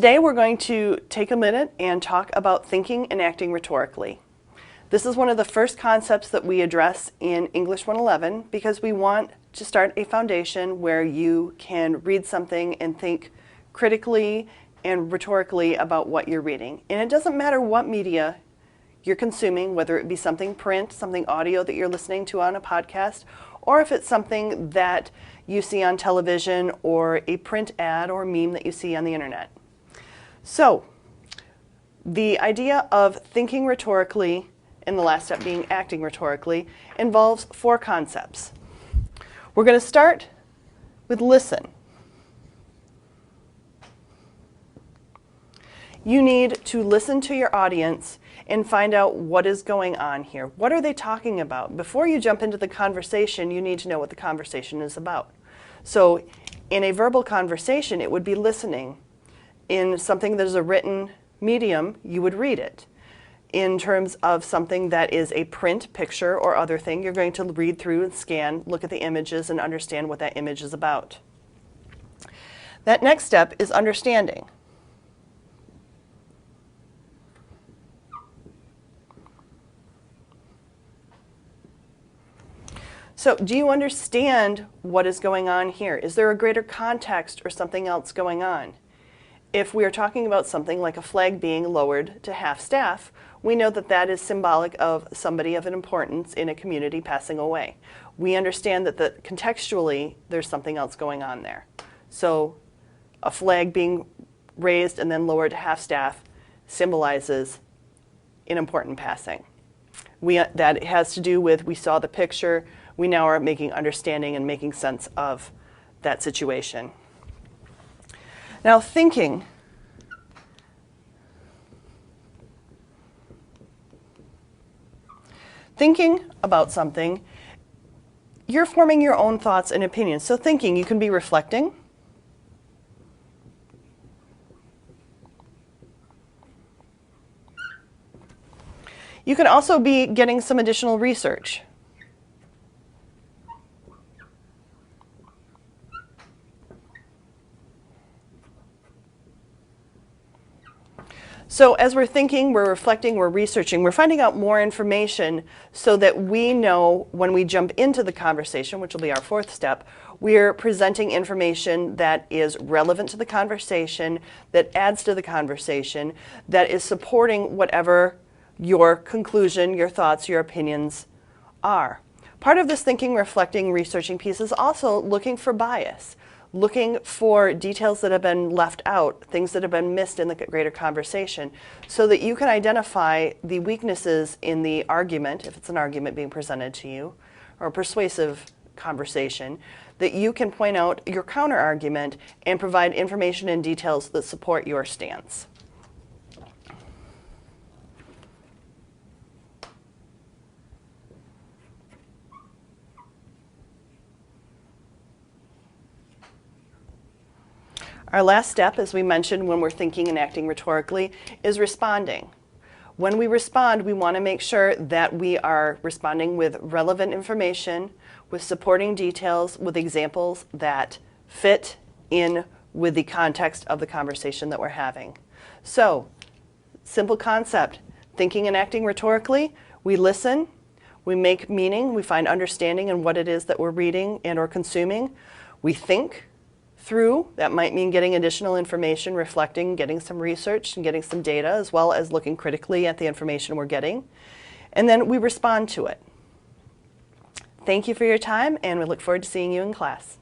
Today we're going to take a minute and talk about thinking and acting rhetorically. This is one of the first concepts that we address in English 111 because we want to start a foundation where you can read something and think critically and rhetorically about what you're reading. And it doesn't matter what media you're consuming, whether it be something print, something audio that you're listening to on a podcast, or if it's something that you see on television or a print ad or meme that you see on the internet. So, the idea of thinking rhetorically, and the last step being acting rhetorically, involves four concepts. We're going to start with listen. You need to listen to your audience and find out what is going on here. What are they talking about? Before you jump into the conversation, you need to know what the conversation is about. So in a verbal conversation, it would be listening. In something that is a written medium, you would read it. In terms of something that is a print, picture, or other thing, you're going to read through and scan, look at the images, and understand what that image is about. That next step is understanding. So, do you understand what is going on here? Is there a greater context or something else going on? If we are talking about something like a flag being lowered to half-staff, we know that that is symbolic of somebody of an importance in a community passing away. We understand that contextually there's something else going on there. So a flag being raised and then lowered to half-staff symbolizes an important passing. That has to do with, we saw the picture, we now are making understanding and making sense of that situation. Now, thinking. Thinking about something, you're forming your own thoughts and opinions. So thinking, you can be reflecting. You can also be getting some additional research. So as we're thinking, we're reflecting, we're researching, we're finding out more information so that we know when we jump into the conversation, which will be our fourth step, we're presenting information that is relevant to the conversation, that adds to the conversation, that is supporting whatever your conclusion, your thoughts, your opinions are. Part of this thinking, reflecting, researching piece is also looking for bias. Looking for details that have been left out, things that have been missed in the greater conversation, so that you can identify the weaknesses in the argument, if it's an argument being presented to you, or a persuasive conversation, that you can point out your counter-argument and provide information and details that support your stance. Our last step, as we mentioned when we're thinking and acting rhetorically, is responding. When we respond, we want to make sure that we are responding with relevant information, with supporting details, with examples that fit in with the context of the conversation that we're having. So, simple concept, thinking and acting rhetorically, we listen, we make meaning, we find understanding in what it is that we're reading and or consuming, we think through. That might mean getting additional information, reflecting, getting some research, and getting some data, as well as looking critically at the information we're getting. And then we respond to it. Thank you for your time, and we look forward to seeing you in class.